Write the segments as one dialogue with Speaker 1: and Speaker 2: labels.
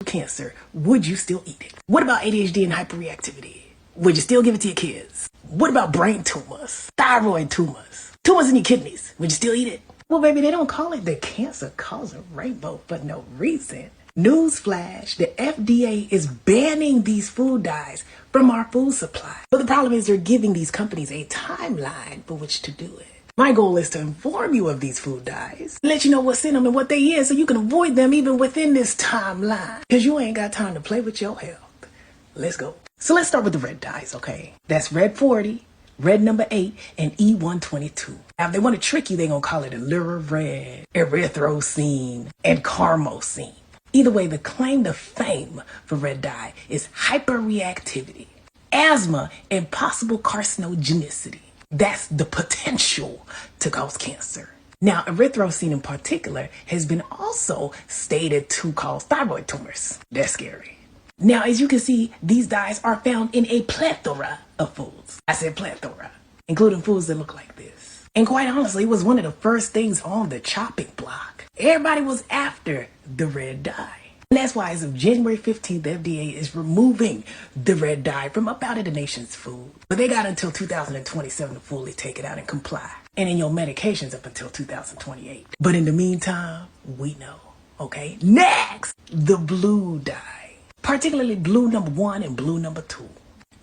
Speaker 1: cancer, would you still eat it? What about ADHD and hyperreactivity? Would you still give it to your kids? What about brain tumors, thyroid tumors, tumors in your kidneys? Would you still eat it? Well, baby, they don't call it the cancer causing rainbow for no reason. Newsflash, the FDA is banning these food dyes from our food supply. But the problem is they're giving these companies a timeline for which to do it. My goal is to inform you of these food dyes, let you know what's in them and what they is so you can avoid them even within this timeline. Because you ain't got time to play with your health. Let's go. So let's start with the red dyes, okay? That's red 40, red number 8, and E122. Now, if they want to trick you, they're going to call it Allura Red, erythrocene, and carmosine. Either way, the claim to fame for red dye is hyperreactivity, asthma, and possible carcinogenicity. That's the potential to cause cancer. Now, erythrocene in particular has been also stated to cause thyroid tumors. That's scary. Now, as you can see, these dyes are found in a plethora of foods. I said plethora, including foods that look like this. And quite honestly, it was one of the first things on the chopping block. Everybody was after the red dye. And that's why as of January 15th, the FDA is removing the red dye from about the nation's food. But they got until 2027 to fully take it out and comply. And in your medications up until 2028. But in the meantime, we know, okay? Next, the blue dye. Particularly blue number 1 and blue number 2.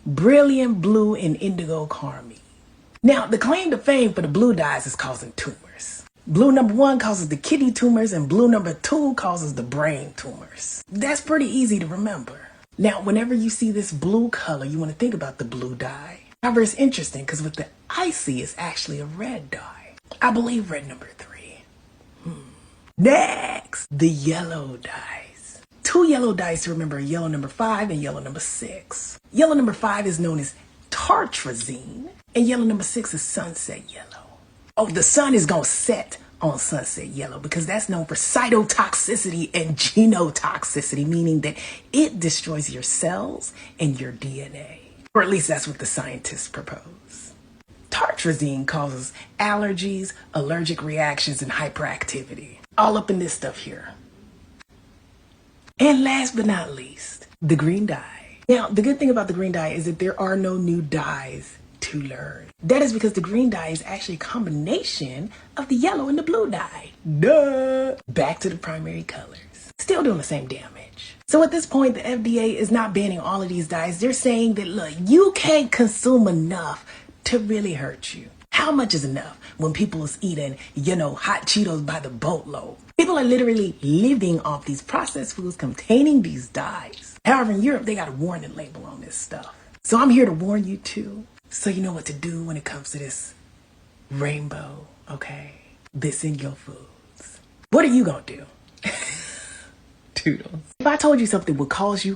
Speaker 1: Brilliant blue and indigo carmine. Now, the claim to fame for the blue dyes is causing tumors. Blue number 1 causes the kidney tumors and blue number 2 causes the brain tumors. That's pretty easy to remember. Now, whenever you see this blue color, you want to think about the blue dye. However, it's interesting because with the icy, it's actually a red dye. I believe red number 3. Next, the yellow dyes. 2 yellow dyes to remember, yellow number 5 and yellow number 6. Yellow number 5 is known as tartrazine and yellow number 6 is sunset yellow. Oh, the sun is going to set on sunset yellow because that's known for cytotoxicity and genotoxicity, meaning that it destroys your cells and your DNA. Or at least that's what the scientists propose. Tartrazine causes allergies, allergic reactions, and hyperactivity. All up in this stuff here. And last but not least, the green dye. Now, the good thing about the green dye is that there are no new dyes to learn. That is because the green dye is actually a combination of the yellow and the blue dye. Duh! Back to the primary colors. Still doing the same damage. So at this point, the FDA is not banning all of these dyes. They're saying that, look, you can't consume enough to really hurt you. How much is enough when people is eating, hot Cheetos by the boatload? People are literally living off these processed foods containing these dyes. However, in Europe, they got a warning label on this stuff. So I'm here to warn you too. So you know what to do when it comes to this rainbow, okay? This in your foods. What are you gonna do? Toodles. If I told you something would cause you